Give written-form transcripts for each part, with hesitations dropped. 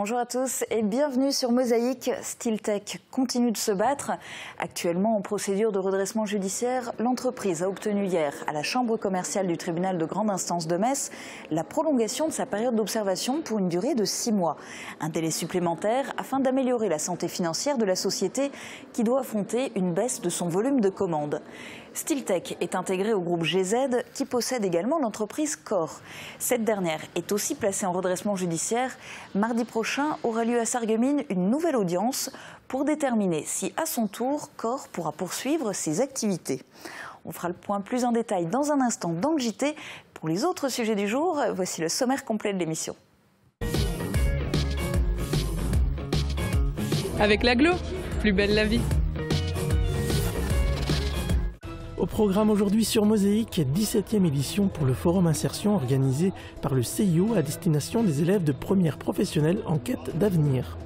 Bonjour à tous et bienvenue sur Mosaïque. Steeltech continue de se battre. Actuellement en procédure de redressement judiciaire, l'entreprise a obtenu hier à la chambre commerciale du tribunal de grande instance de Metz la prolongation de sa période d'observation pour une durée de 6 mois. Un délai supplémentaire afin d'améliorer la santé financière de la société qui doit affronter une baisse de son volume de commandes. Steeltech est intégré au groupe GZ qui possède également l'entreprise Core. Cette dernière est aussi placée en redressement judiciaire. Mardi prochain aura lieu à Sarreguemines une nouvelle audience pour déterminer si à son tour Core pourra poursuivre ses activités. On fera le point plus en détail dans un instant dans le JT. Pour les autres sujets du jour, voici le sommaire complet de l'émission. Avec l'aglo, plus belle la vie. Au programme aujourd'hui sur Mosaïque, 17e édition pour le forum insertion organisé par le CIO à destination des élèves de première professionnelle en quête d'avenir.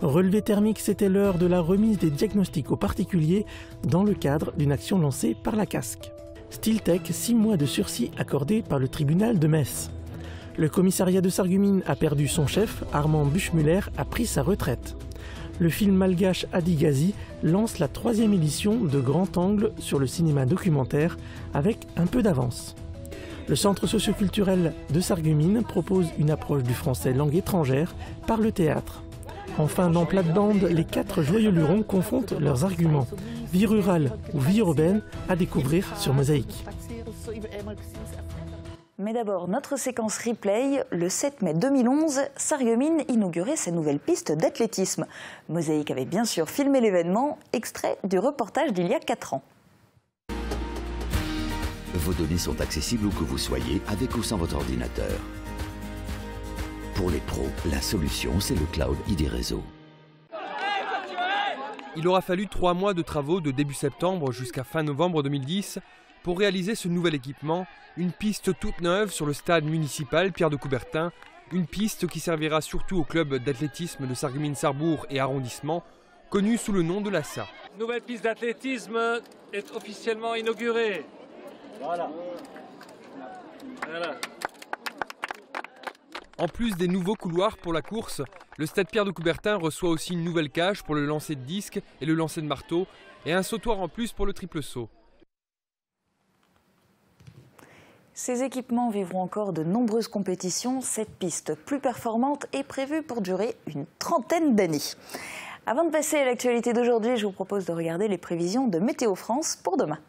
Relevé thermique, c'était l'heure de la remise des diagnostics aux particuliers dans le cadre d'une action lancée par la CASC. Steeltech, 6 mois de sursis accordés par le tribunal de Metz. Le commissariat de Sarreguemines a perdu son chef, Armand Buchmuller a pris sa retraite. Le film malgache Adigazi lance la 3e édition de Grand Angle sur le cinéma documentaire avec un peu d'avance. Le centre socioculturel de Sarreguemines propose une approche du français langue étrangère par le théâtre. Enfin, dans Plate-Bande, les 4 joyeux lurons confrontent leurs arguments. Vie rurale ou vie urbaine à découvrir sur Mosaïque. Mais d'abord, notre séquence replay. Le 7 mai 2011, Sarreguemines inaugurait sa nouvelle piste d'athlétisme. Mosaïque avait bien sûr filmé l'événement, extrait du reportage d'il y a 4 ans. Vos données sont accessibles où que vous soyez, avec ou sans votre ordinateur. Pour les pros, la solution, c'est le cloud ID Réseau. Il aura fallu 3 mois de travaux de début septembre jusqu'à fin novembre 2010 pour réaliser ce nouvel équipement, une piste toute neuve sur le stade municipal Pierre de Coubertin, une piste qui servira surtout au club d'athlétisme de Sarreguemines-Sarrebourg et arrondissement, connu sous le nom de l'ASSA. Nouvelle piste d'athlétisme est officiellement inaugurée. Voilà. En plus des nouveaux couloirs pour la course, le stade Pierre de Coubertin reçoit aussi une nouvelle cage pour le lancer de disque et le lancer de marteau, et un sautoir en plus pour le triple saut. Ces équipements vivront encore de nombreuses compétitions. Cette piste plus performante est prévue pour durer une 30aine d'années. Avant de passer à l'actualité d'aujourd'hui, je vous propose de regarder les prévisions de Météo France pour demain.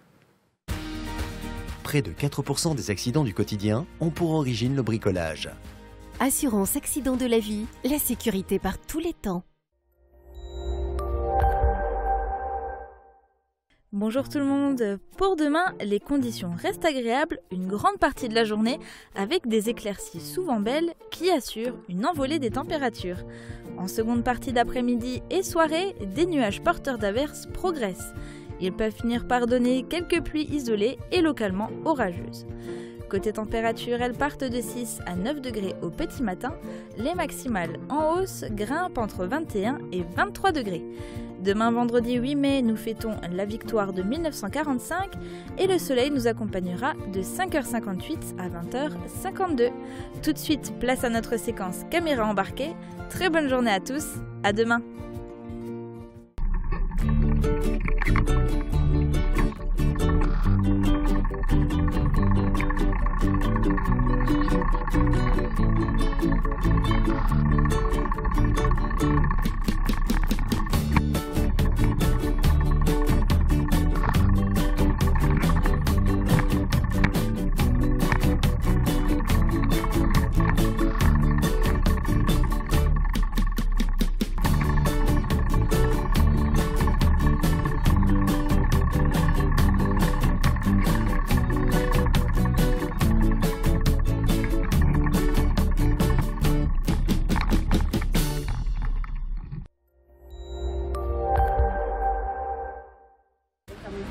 Près de 4% des accidents du quotidien ont pour origine le bricolage. Assurance accident de la vie, la sécurité par tous les temps. Bonjour tout le monde. Pour demain, les conditions restent agréables une grande partie de la journée avec des éclaircies souvent belles qui assurent une envolée des températures. En seconde partie d'après-midi et soirée, des nuages porteurs d'averses progressent. Ils peuvent finir par donner quelques pluies isolées et localement orageuses. Côté température, elles partent de 6 à 9 degrés au petit matin. Les maximales en hausse grimpent entre 21 et 23 degrés. Demain vendredi 8 mai, nous fêtons la victoire de 1945 et le soleil nous accompagnera de 5h58 à 20h52. Tout de suite, place à notre séquence caméra embarquée. Très bonne journée à tous, à demain.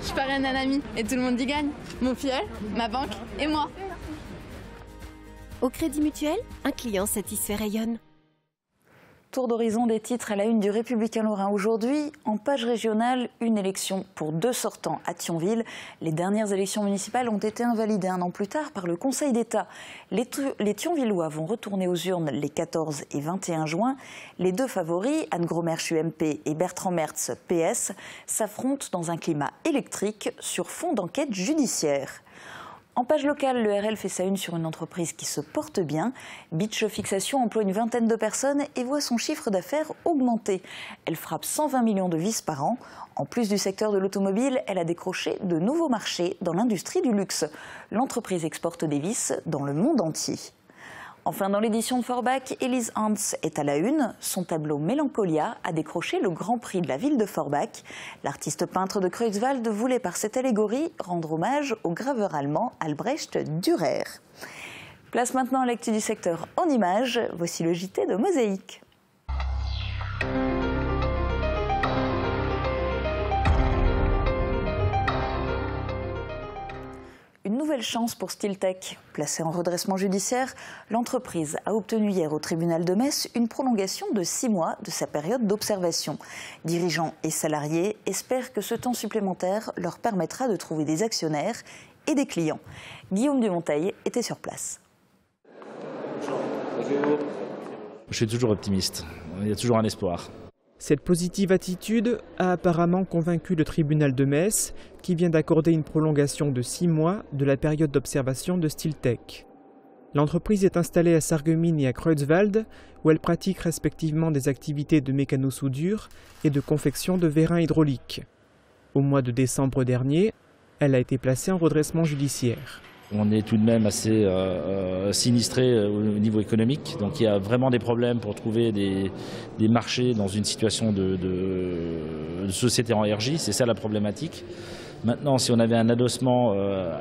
Je parraine un ami et tout le monde y gagne. Mon filleul, ma banque et moi. Au Crédit Mutuel, un client satisfait rayonne. Tour d'horizon des titres à la une du Républicain Lorrain aujourd'hui. En page régionale, une élection pour 2 sortants à Thionville. Les dernières élections municipales ont été invalidées 1 an plus tard par le Conseil d'État. Les Thionvillois vont retourner aux urnes les 14 et 21 juin. Les 2 favoris, Anne Gromersch UMP et Bertrand Mertz PS, s'affrontent dans un climat électrique sur fond d'enquête judiciaire. En page locale, le RL fait sa une sur une entreprise qui se porte bien. Beach Fixation emploie une vingtaine de personnes et voit son chiffre d'affaires augmenter. Elle frappe 120 millions de vis par an. En plus du secteur de l'automobile, elle a décroché de nouveaux marchés dans l'industrie du luxe. L'entreprise exporte des vis dans le monde entier. Enfin, dans l'édition de Forbach, Élise Hans est à la une. Son tableau Mélancolia a décroché le Grand Prix de la ville de Forbach. L'artiste peintre de Creutzwald voulait par cette allégorie rendre hommage au graveur allemand Albrecht Dürer. Place maintenant à l'actu du secteur en images. Voici le JT de Mosaïque. Une nouvelle chance pour Stiltech. Placée en redressement judiciaire, l'entreprise a obtenu hier au tribunal de Metz une prolongation de 6 mois de sa période d'observation. Dirigeants et salariés espèrent que ce temps supplémentaire leur permettra de trouver des actionnaires et des clients. Guillaume Dumonteil était sur place. Je suis toujours optimiste. Il y a toujours un espoir. Cette positive attitude a apparemment convaincu le tribunal de Metz, qui vient d'accorder une prolongation de 6 mois de la période d'observation de Stiltech. L'entreprise est installée à Sarreguemines et à Creutzwald, où elle pratique respectivement des activités de mécano-soudure et de confection de vérins hydrauliques. Au mois de décembre dernier, elle a été placée en redressement judiciaire. On est tout de même assez sinistré au niveau économique, donc il y a vraiment des problèmes pour trouver des marchés dans une situation de société en RJ, c'est ça la problématique. Maintenant, si on avait un adossement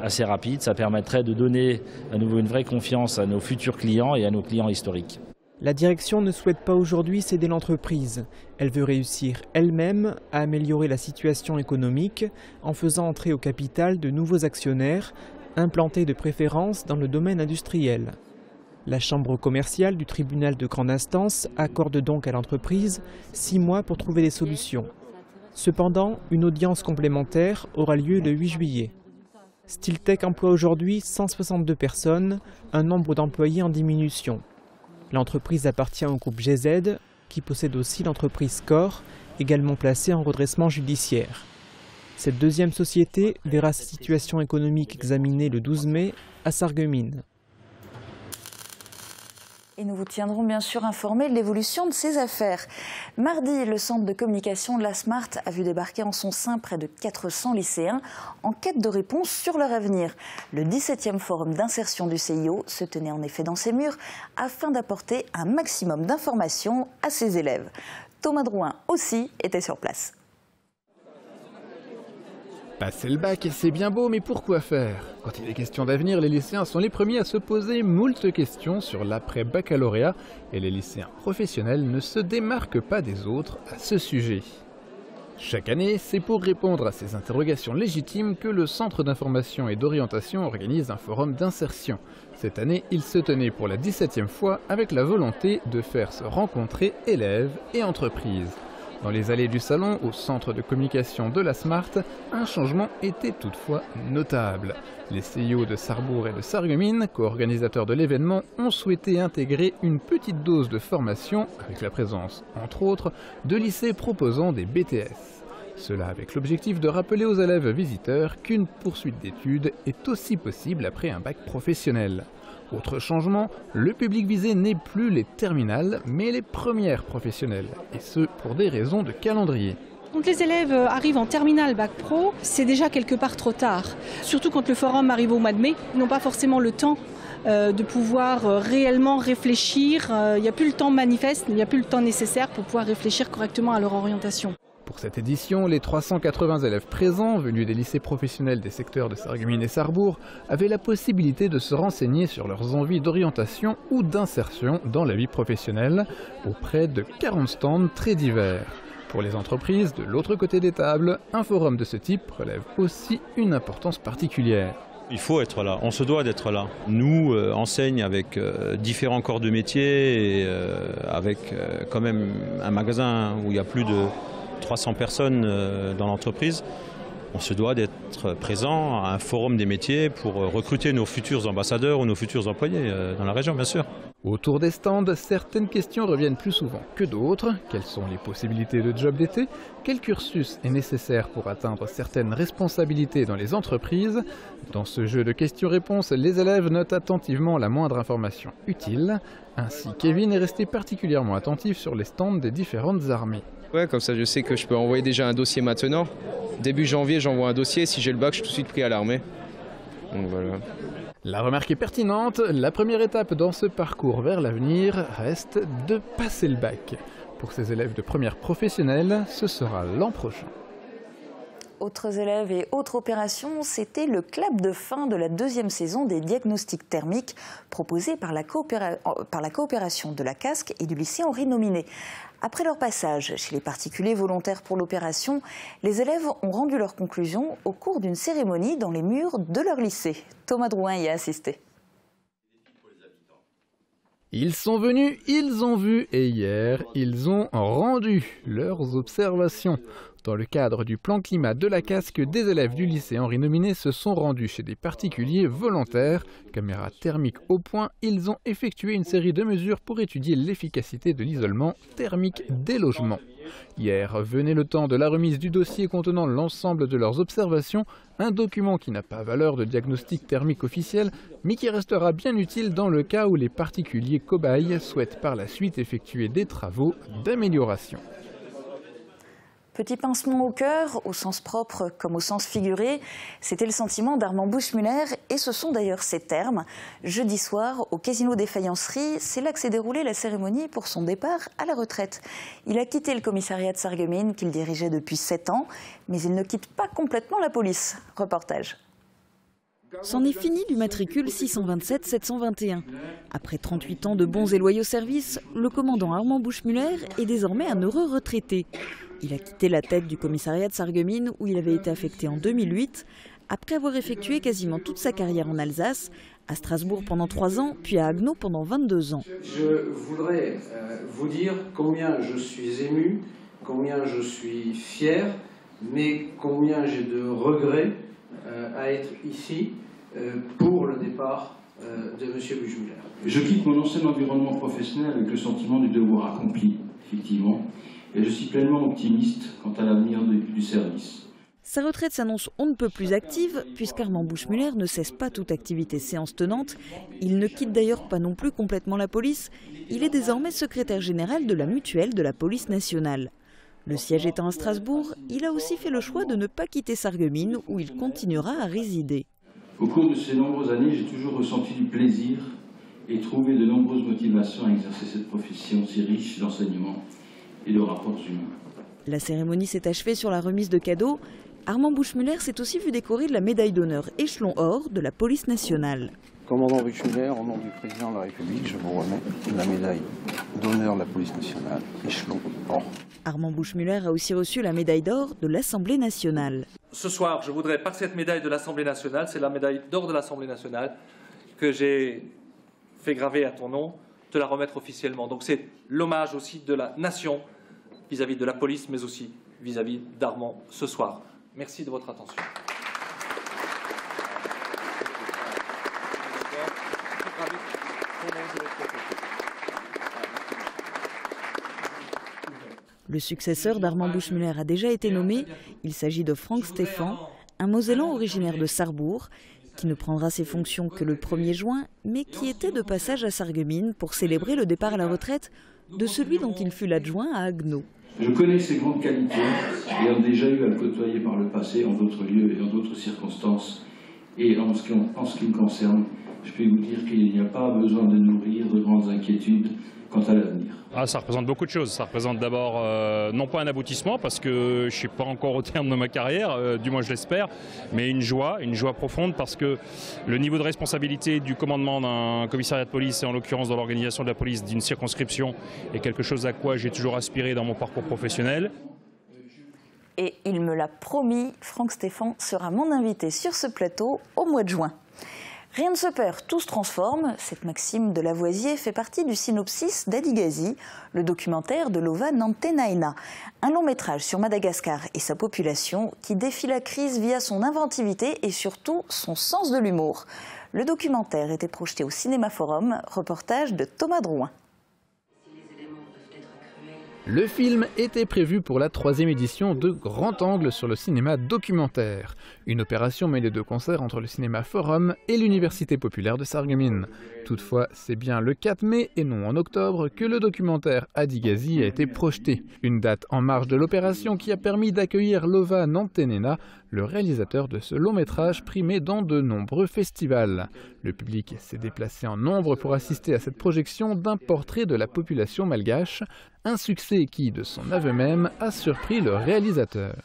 assez rapide, ça permettrait de donner à nouveau une vraie confiance à nos futurs clients et à nos clients historiques. La direction ne souhaite pas aujourd'hui céder l'entreprise. Elle veut réussir elle-même à améliorer la situation économique en faisant entrer au capital de nouveaux actionnaires, implantés de préférence dans le domaine industriel. La chambre commerciale du tribunal de grande instance accorde donc à l'entreprise 6 mois pour trouver des solutions. Cependant, une audience complémentaire aura lieu le 8 juillet. Stiltech emploie aujourd'hui 162 personnes, un nombre d'employés en diminution. L'entreprise appartient au groupe GZ, qui possède aussi l'entreprise Score, également placée en redressement judiciaire. Cette deuxième société verra sa situation économique examinée le 12 mai à Sarreguemines. Et nous vous tiendrons bien sûr informés de l'évolution de ces affaires. Mardi, le centre de communication de la Smart a vu débarquer en son sein près de 400 lycéens en quête de réponses sur leur avenir. Le 17e forum d'insertion du CIO se tenait en effet dans ses murs afin d'apporter un maximum d'informations à ses élèves. Thomas Drouin aussi était sur place. Passer le bac, c'est bien beau, mais pourquoi faire? Quand il est question d'avenir, les lycéens sont les premiers à se poser moult questions sur l'après-baccalauréat et les lycéens professionnels ne se démarquent pas des autres à ce sujet. Chaque année, c'est pour répondre à ces interrogations légitimes que le Centre d'information et d'orientation organise un forum d'insertion. Cette année, il se tenait pour la 17e fois avec la volonté de faire se rencontrer élèves et entreprises. Dans les allées du salon, au centre de communication de la Smart, un changement était toutefois notable. Les CIO de Sarrebourg et de Sarreguemines, co-organisateurs de l'événement, ont souhaité intégrer une petite dose de formation avec la présence, entre autres, de lycées proposant des BTS. Cela avec l'objectif de rappeler aux élèves visiteurs qu'une poursuite d'études est aussi possible après un bac professionnel. Autre changement, le public visé n'est plus les terminales, mais les premières professionnelles, et ce pour des raisons de calendrier. Quand les élèves arrivent en terminale bac pro, c'est déjà quelque part trop tard. Surtout quand le forum arrive au mois de mai, ils n'ont pas forcément le temps de pouvoir réellement réfléchir. Il n'y a plus le temps manifeste, il n'y a plus le temps nécessaire pour pouvoir réfléchir correctement à leur orientation. Pour cette édition, les 380 élèves présents, venus des lycées professionnels des secteurs de Sarreguemines et Sarrebourg, avaient la possibilité de se renseigner sur leurs envies d'orientation ou d'insertion dans la vie professionnelle, auprès de 40 stands très divers. Pour les entreprises, de l'autre côté des tables, un forum de ce type relève aussi une importance particulière. Il faut être là, on se doit d'être là. Nous, enseigne avec différents corps de métier et avec quand même un magasin où il y a plus de 300 personnes dans l'entreprise. On se doit d'être présent à un forum des métiers pour recruter nos futurs ambassadeurs ou nos futurs employés dans la région, bien sûr. Autour des stands, certaines questions reviennent plus souvent que d'autres. Quelles sont les possibilités de job d'été? Quel cursus est nécessaire pour atteindre certaines responsabilités dans les entreprises? Dans ce jeu de questions-réponses, les élèves notent attentivement la moindre information utile. Ainsi, Kevin est resté particulièrement attentif sur les stands des différentes armées. Ouais, comme ça je sais que je peux envoyer déjà un dossier maintenant. Début janvier, j'envoie un dossier. Si j'ai le bac, je suis tout de suite pris à l'armée. Donc voilà. La remarque est pertinente. La première étape dans ce parcours vers l'avenir reste de passer le bac. Pour ces élèves de première professionnelle, ce sera l'an prochain. Autres élèves et autres opérations, c'était le clap de fin de la deuxième saison des diagnostics thermiques proposés par la coopération de la Casque et du lycée Henri Nominet. Après leur passage chez les particuliers volontaires pour l'opération, les élèves ont rendu leurs conclusions au cours d'une cérémonie dans les murs de leur lycée. Thomas Drouin y a assisté. Ils sont venus, ils ont vu et hier, ils ont rendu leurs observations. Dans le cadre du plan climat de la Casque, des élèves du lycée Henri Nominet se sont rendus chez des particuliers volontaires. Caméra thermique au point, ils ont effectué une série de mesures pour étudier l'efficacité de l'isolement thermique des logements. Hier venait le temps de la remise du dossier contenant l'ensemble de leurs observations, un document qui n'a pas valeur de diagnostic thermique officiel, mais qui restera bien utile dans le cas où les particuliers cobayes souhaitent par la suite effectuer des travaux d'amélioration. Petit pincement au cœur, au sens propre comme au sens figuré, c'était le sentiment d'Armand Buschmuller et ce sont d'ailleurs ses termes. Jeudi soir, au Casino des Faïenceries, c'est là que s'est déroulée la cérémonie pour son départ à la retraite. Il a quitté le commissariat de Sarreguemines qu'il dirigeait depuis 7 ans, mais il ne quitte pas complètement la police. Reportage. C'en est fini du matricule 627-721. Après 38 ans de bons et loyaux services, le commandant Armand Buschmuller est désormais un heureux retraité. Il a quitté la tête du commissariat de Sarreguemines où il avait été affecté en 2008, après avoir effectué quasiment toute sa carrière en Alsace, à Strasbourg pendant 3 ans, puis à Haguenau pendant 22 ans. Je voudrais vous dire combien je suis ému, combien je suis fier, mais combien j'ai de regrets à être ici pour le départ de M. Buschmuller. Je quitte mon ancien environnement professionnel avec le sentiment du devoir accompli, effectivement, et je suis pleinement optimiste quant à l'avenir du service. Sa retraite s'annonce on ne peut plus active, puisqu'Armand Buschmuller ne cesse pas toute activité séance tenante. Il ne quitte d'ailleurs pas non plus complètement la police. Il est désormais secrétaire général de la mutuelle de la police nationale. Le siège étant à Strasbourg, il a aussi fait le choix de ne pas quitter Sarreguemines, où il continuera à résider. Au cours de ces nombreuses années, j'ai toujours ressenti du plaisir et trouvé de nombreuses motivations à exercer cette profession si riche d'enseignements et de rapports humains. La cérémonie s'est achevée sur la remise de cadeaux. Armand Buschmuller s'est aussi vu décorer de la médaille d'honneur échelon or de la police nationale. Commandant Buschmuller, au nom du président de la République, je vous remets la médaille d'honneur de la police nationale, échelon or. Armand Buschmuller a aussi reçu la médaille d'or de l'Assemblée nationale. Ce soir, je voudrais, par cette médaille de l'Assemblée nationale, c'est la médaille d'or de l'Assemblée nationale que j'ai fait graver à ton nom, te la remettre officiellement. Donc c'est l'hommage aussi de la nation vis-à-vis de la police, mais aussi vis-à-vis d'Armand ce soir. Merci de votre attention. Le successeur d'Armand Buschmuller a déjà été nommé. Il s'agit de Franck Stéphan, un Mosellan originaire de Sarrebourg, qui ne prendra ses fonctions que le 1er juin, mais qui était de passage à Sarreguemines pour célébrer le départ à la retraite de celui dont il fut l'adjoint à Haguenau. Je connais ses grandes qualités, ayant déjà eu à le côtoyer par le passé en d'autres lieux et en d'autres circonstances. Et en ce qui me concerne, je peux vous dire qu'il n'y a pas besoin de nourrir de grandes inquiétudes quant à l'avenir. Ça représente beaucoup de choses. Ça représente d'abord, non pas un aboutissement, parce que je ne suis pas encore au terme de ma carrière, du moins je l'espère, mais une joie profonde, parce que le niveau de responsabilité du commandement d'un commissariat de police, et en l'occurrence dans l'organisation de la police d'une circonscription, est quelque chose à quoi j'ai toujours aspiré dans mon parcours professionnel. Et il me l'a promis, Franck Stéphan sera mon invité sur ce plateau au mois de juin. Rien ne se perd, tout se transforme. Cette maxime de Lavoisier fait partie du synopsis d'Adigazi, le documentaire de Lova Nantenaina. Un long métrage sur Madagascar et sa population qui défie la crise via son inventivité et surtout son sens de l'humour. Le documentaire était projeté au Cinéma Forum, reportage de Thomas Drouin. Le film était prévu pour la 3e édition de Grand Angle sur le cinéma documentaire, une opération mêlée de concert entre le Cinéma Forum et l'Université populaire de Sarreguemines. Toutefois, c'est bien le 4 mai et non en octobre que le documentaire Adigazi a été projeté, une date en marge de l'opération qui a permis d'accueillir Lova Nantenaina, le réalisateur de ce long métrage primé dans de nombreux festivals. Le public s'est déplacé en nombre pour assister à cette projection d'un portrait de la population malgache, un succès qui, de son aveu même, a surpris le réalisateur.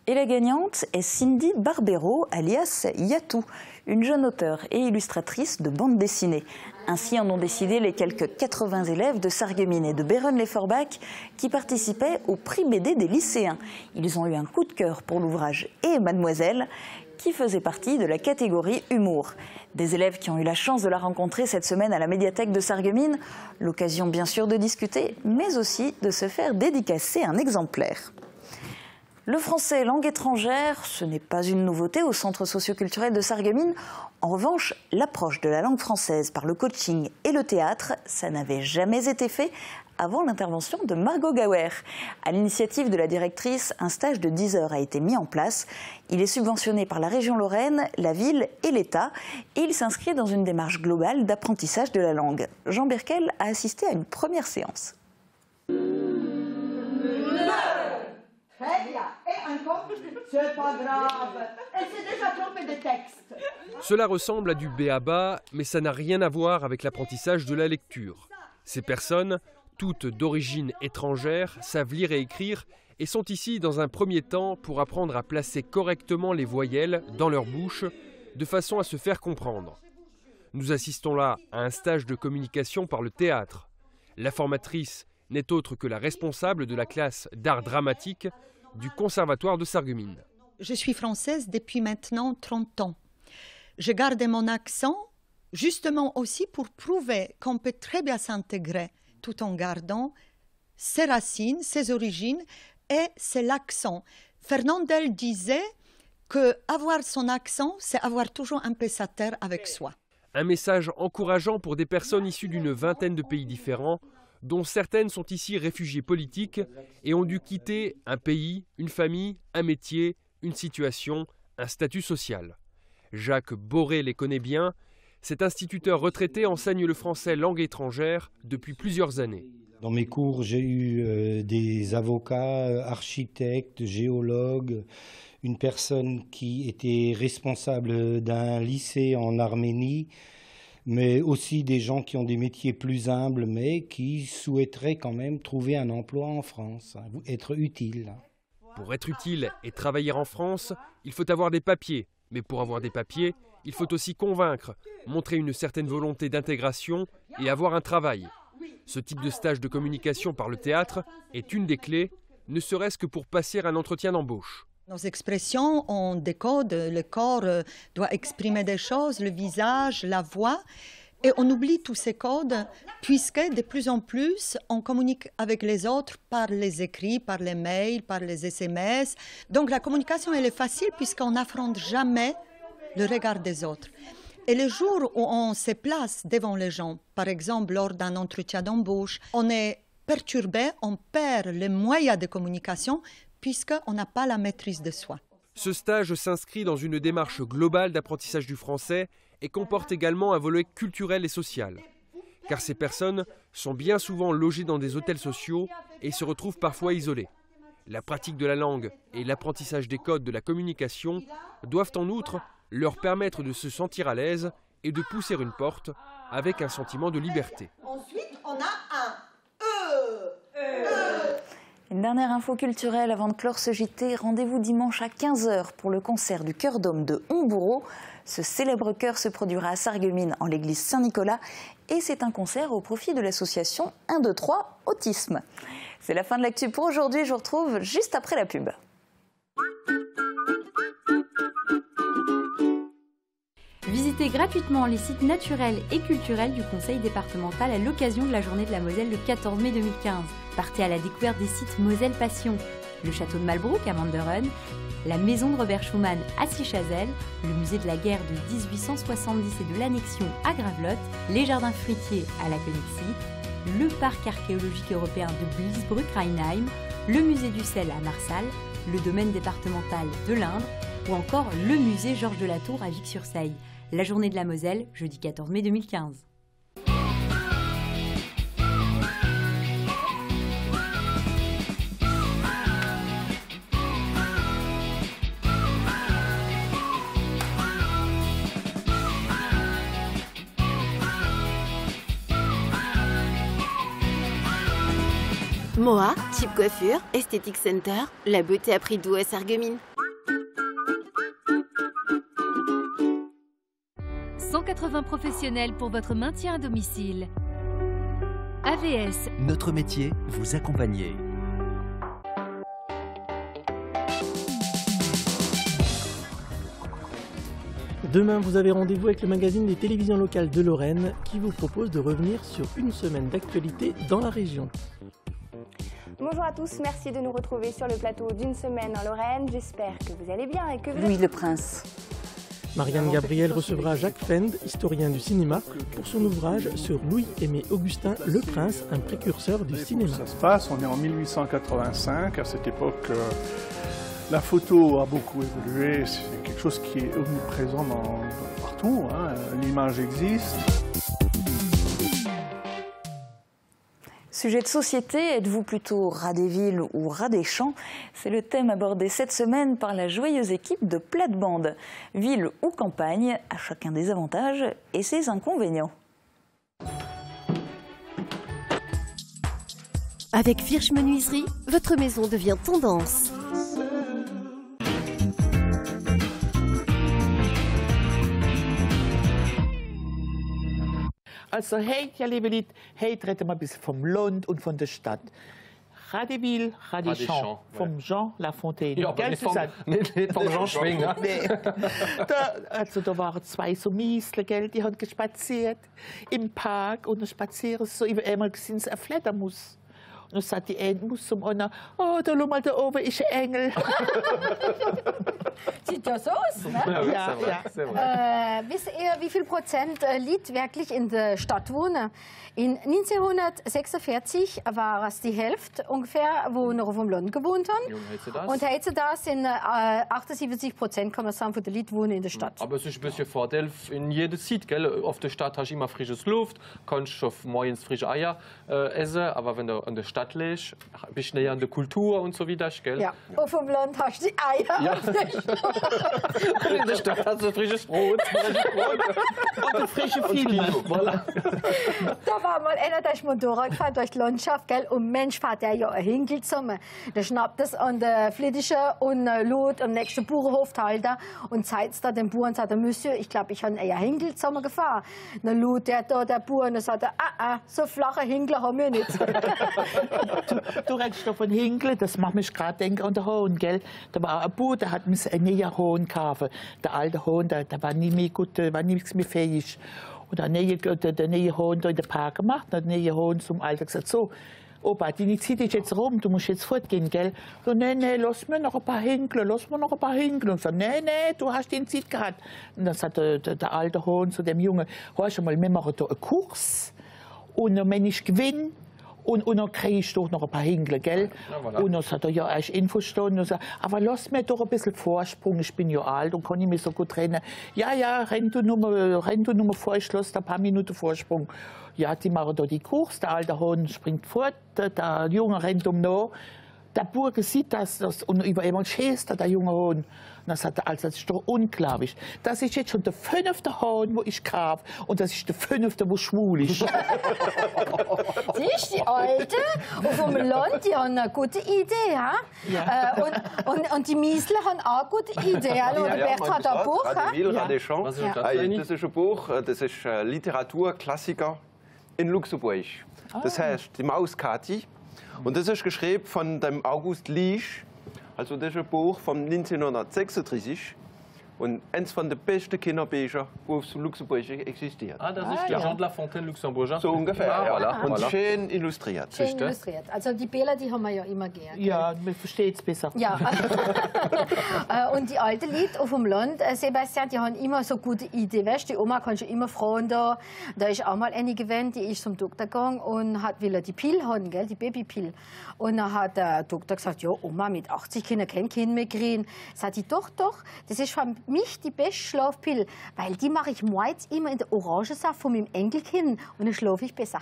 Et la gagnante est Cindy Barbero, alias Yatou, une jeune auteure et illustratrice de bande dessinée. Ainsi en ont décidé les quelques 80 élèves de Sarreguemines et de Béronne-les-Forbach qui participaient au prix BD des lycéens. Ils ont eu un coup de cœur pour l'ouvrage et Mademoiselle, qui faisait partie de la catégorie humour. Des élèves qui ont eu la chance de la rencontrer cette semaine à la médiathèque de Sarreguemines, l'occasion bien sûr de discuter, mais aussi de se faire dédicacer un exemplaire. Le français langue étrangère, ce n'est pas une nouveauté au centre socioculturel de Sarreguemines. En revanche, l'approche de la langue française par le coaching et le théâtre, ça n'avait jamais été fait avant l'intervention de Margot Gauer. À l'initiative de la directrice, un stage de 10 heures a été mis en place. Il est subventionné par la région Lorraine, la ville et l'État. Et il s'inscrit dans une démarche globale d'apprentissage de la langue. Jean Birkel a assisté à une première séance. Très bien. Et encore, c'est pas grave. Elle s'est déjà trompée de texte. Cela ressemble à du b.a.-ba, mais ça n'a rien à voir avec l'apprentissage de la lecture. Ces personnes, toutes d'origine étrangère, savent lire et écrire et sont ici dans un premier temps pour apprendre à placer correctement les voyelles dans leur bouche de façon à se faire comprendre. Nous assistons là à un stage de communication par le théâtre. La formatrice n'est autre que la responsable de la classe d'art dramatique du Conservatoire de Sarreguemines. Je suis française depuis maintenant 30 ans. Je garde mon accent justement aussi pour prouver qu'on peut très bien s'intégrer tout en gardant ses racines, ses origines et c'est l'accent. Fernandel disait qu'avoir son accent, c'est avoir toujours un peu sa terre avec soi. Un message encourageant pour des personnes issues d'une vingtaine de pays différents, dont certaines sont ici réfugiées politiques et ont dû quitter un pays, une famille, un métier, une situation, un statut social. Jacques Boré les connaît bien. Cet instituteur retraité enseigne le français langue étrangère depuis plusieurs années. Dans mes cours, j'ai eu des avocats, architectes, géologues, une personne qui était responsable d'un lycée en Arménie, mais aussi des gens qui ont des métiers plus humbles, mais qui souhaiteraient quand même trouver un emploi en France, être utiles. Pour être utile et travailler en France, il faut avoir des papiers. Mais pour avoir des papiers, il faut aussi convaincre, montrer une certaine volonté d'intégration et avoir un travail. Ce type de stage de communication par le théâtre est une des clés, ne serait-ce que pour passer un entretien d'embauche. Nos expressions ont des codes, le corps doit exprimer des choses, le visage, la voix. Et on oublie tous ces codes puisque de plus en plus on communique avec les autres par les écrits, par les mails, par les SMS. Donc la communication elle est facile puisqu'on n'affronte jamais le regard des autres. Et le jour où on se place devant les gens, par exemple lors d'un entretien d'embauche, on est perturbé, on perd les moyens de communication puisqu'on n'a pas la maîtrise de soi. Ce stage s'inscrit dans une démarche globale d'apprentissage du français et comporte également un volet culturel et social. Car ces personnes sont bien souvent logées dans des hôtels sociaux et se retrouvent parfois isolées. La pratique de la langue et l'apprentissage des codes de la communication doivent en outre leur permettre de se sentir à l'aise et de pousser une porte avec un sentiment de liberté. Ensuite, on a un Une dernière info culturelle avant de clore ce JT. Rendez-vous dimanche à 15 h pour le concert du Chœur d'Homme de Homboureau. Ce célèbre chœur se produira à Sarreguemines en l'église Saint-Nicolas et c'est un concert au profit de l'association 1, 2, 3 Autisme. C'est la fin de l'actu pour aujourd'hui, je vous retrouve juste après la pub. Visitez gratuitement les sites naturels et culturels du Conseil départemental à l'occasion de la Journée de la Moselle le 14 mai 2015. Partez à la découverte des sites Moselle Passion, le château de Malbrouck à Manderen, la maison de Robert Schumann à Sichazel, le musée de la guerre de 1870 et de l'annexion à Gravelotte, les jardins fruitiers à la Connexie, le parc archéologique européen de Bliesbrück-Rheinheim, le musée du sel à Marsal, le domaine départemental de l'Indre ou encore le musée Georges de la Tour à Vic-sur-Seille. La Journée de la Moselle, jeudi 14 mai 2015. Moa, Type Coiffure, Esthétique Center, la beauté à prix doux à Sarreguemines. 180 professionnels pour votre maintien à domicile. AVS. Notre métier, vous accompagner. Demain, vous avez rendez-vous avec le magazine des télévisions locales de Lorraine qui vous propose de revenir sur une semaine d'actualité dans la région. Bonjour à tous, merci de nous retrouver sur le plateau d'une semaine en Lorraine. J'espère que vous allez bien et que vous... Louis le Prince. Marianne Gabriel recevra Jacques Fend, historien du cinéma, pour son ouvrage sur Louis-Aimé Augustin Le Prince, un précurseur du cinéma. Ça se passe, on est en 1885, à cette époque la photo a beaucoup évolué, c'est quelque chose qui est omniprésent partout, hein. L'image existe. Sujet de société, êtes-vous plutôt rat des villes ou rat des champs? C'est le thème abordé cette semaine par la joyeuse équipe de Plate-Bande. Ville ou campagne, à chacun des avantages et ses inconvénients. Avec Firsch Menuiserie, votre maison devient tendance. Also hey, ja liebe Leute, hey, reden wir ein bisschen vom Land und von der Stadt. Radeville, Radéchamps, vom Jean Lafontaine. Ja, aber nicht vom Jean Schwing. Nee. Da waren zwei so Miesler, gell, die haben gespaziert im Park und dann spazieren sie so, einmal sind sie eine Fledermaus. Und dann sagt die eine Maus zum anderen, oh, da schau mal, da oben ist ein Engel. Sieht ja so aus, ne? Ja, ja. Wisst ihr, wie viel Prozent liegt wirklich in der Stadt wohnen? In 1946 war es die Hälfte ungefähr, wo noch auf dem Land gewohnt haben. Und heute sind 78%, kann man sagen, von den Leuten wohnen in der Stadt. Aber es ist ein bisschen Vorteil in jeder Zeit, gell? Auf der Stadt hast du immer frisches Luft, kannst auf morgens frische Eier essen, aber wenn du an der Stadt lebst, bist du näher an der Kultur und so weiter, gell? Ja, auf dem Land hast du die Eier. Ja. Und in der Stadt hast du frisches Brot. Und frische Filme. Voilà. Da war mal einer, der ist Motorrad gefahren durch die Landschaft, gell? Und Mensch, fährt der ja ein Hinkel zusammen. Der schnappt das an der Flittische und lädt am nächsten Bauernhof teilt er und zeigt es da dem Bauern und sagt, Monsieur, ich glaube, ich habe einen Hinkel zusammen gefahren. Dann lädt der da, der Bauern, und sagt, so flache Hinkel haben wir nicht. Du redest doch von Hinkel, das macht mich gerade denken an den Hohn, gell? Da war ein Bauer, der hat mir einen neuen Hohn gekauft. Der alte Hohn, der war nicht mehr gut, war nichts mehr fähig. Und der neue Hohn da in den Park gemacht, der neue Hohn zum Alter gesagt, so, Opa, deine Zeit ist jetzt rum, du musst jetzt fortgehen, gell? So, nee, lass mir noch ein paar Hinkel, lass mir noch ein paar Hinkel. Und so, nee, du hast den Zeit gehabt. Und dann sagt der alte Hohn zu dem Jungen, hörst du mal, wir machen da einen Kurs und wenn ich gewinne, und dann kriege ich doch noch ein paar Hinkel, gell? Ja, voilà. Und dann sagt er, ja, erst Infostunde. Und so, aber lass mir doch ein bisschen Vorsprung, ich bin ja alt und kann nicht mehr so gut rennen. Ja, renn du nur vor, ich lasse da ein paar Minuten Vorsprung. Ja, die machen da die Kurs, der alte Hohn springt fort, der Junge rennt nach. Der Burger sieht das und über einmal schießt der junge Hohn. Und dann sagt er, also, das ist doch unglaublich. Das ist jetzt schon der 5. Hohn, wo ich kaufe. Und das ist der 5., wo schwul ist. Siehst du, die Alte auf dem Land, die haben eine gute Idee. Ja? Und die Miesler haben auch eine gute Idee. Hallo, der Bert hat ein Buch. Radeville, Radéchamps. Das ist ein Buch, das ist Literaturklassiker. in Luxemburg. Das heißt, die Maus Kati. Und das ist geschrieben von dem August Liesch. Also das ist ein Buch von 1936. Und eins von den besten Kinderbüchern, die auf Luxemburg existiert. Ah, das ist der Jean de La Fontaine Luxemburger? So ungefähr, ah, ja. Voilà, Und voilà. schön illustriert. Schön illustriert. Also die Bilder, die haben wir ja immer gern. Ja, man versteht es besser. Ja. Und die alten Leute auf dem Land, Sebastian, die haben immer so gute Ideen. Weißt, die Oma kann schon immer fragen, da ist auch mal eine gewesen, die ist zum Doktor gegangen und will die Pille haben, gell, die Babypille. Und dann hat der Doktor gesagt, ja, Oma, mit 80 Kindern kein Kind mehr kriegen. Sagt die, doch, das ist für mich die beste Schlafpille, weil die mache ich morgens immer in der Orangensaft von meinem Enkelkind und dann schlafe ich besser.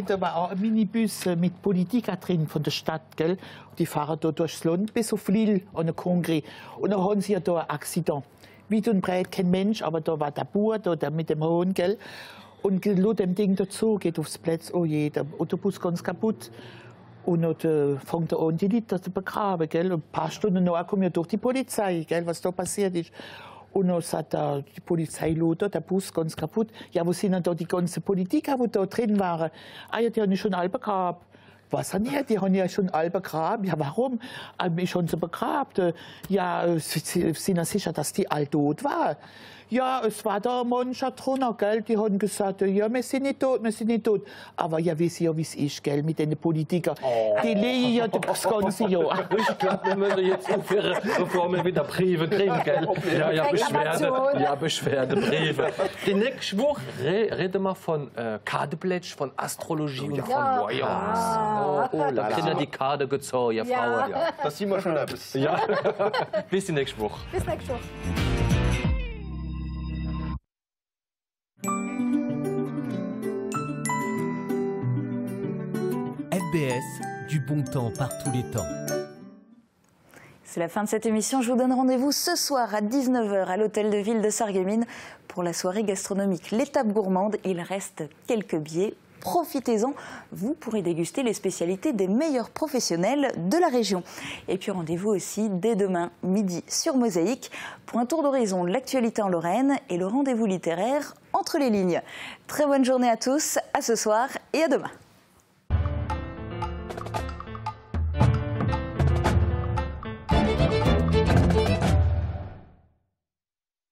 Da war auch ein Minibus mit Politiker drin von der Stadt, gell? Die fahren da durchs Land bis auf Lille an den Kongress. Und dann haben sie ja da ein Accident. Weit und breit kein Mensch, aber da war der Bauer, der mit dem Hohn, gell? Und lädt dem Ding dazu, geht aufs Platz, oh je, der Autobus ganz kaputt. Und dann fängt er an, die Leute zu begraben, gell? Und ein paar Stunden nachher kommt ja durch die Polizei, gell, was da passiert ist. Und dann sagt die Polizei, der Bus ganz kaputt. Ja, wo sind denn da die ganzen Politiker, die da drin waren? Ah ja, die haben ja schon alle begraben. Was denn her? Die haben ja schon alle begraben. Ja, warum? Mich schon so begraben. Ja, Sie sind ja sicher, dass die all tot war. Ja, es war da mancher drunter, gell? Die haben gesagt, ja, wir sind nicht tot, wir sind nicht tot. Aber ja, wissen ja, wie es ist, gell, mit den Politikern. Die legen ja das ganze Jahr. Ich glaube, wir müssen jetzt aufhören, bevor wir wieder Briefe kriegen, gell? Ja, Beschwerdebriefe. Die nächste Woche reden wir von Kadeblätsch, von Astrologie und von Voyance. Da kriegen wir die Karte gezogen, ihr Frauen. Ja, das sind wir schon etwas. Ja. Bis die nächste Woche. Bis nächste Woche. FBS, du bon temps par tous les temps. C'est la fin de cette émission. Je vous donne rendez-vous ce soir à 19h à l'hôtel de ville de Sarreguemines pour la soirée gastronomique L'étape gourmande. Il reste quelques billets. Profitez-en, vous pourrez déguster les spécialités des meilleurs professionnels de la région. Et puis rendez-vous aussi dès demain midi sur Mosaïque pour un tour d'horizon de l'actualité en Lorraine et le rendez-vous littéraire Entre les lignes. Très bonne journée à tous, à ce soir et à demain.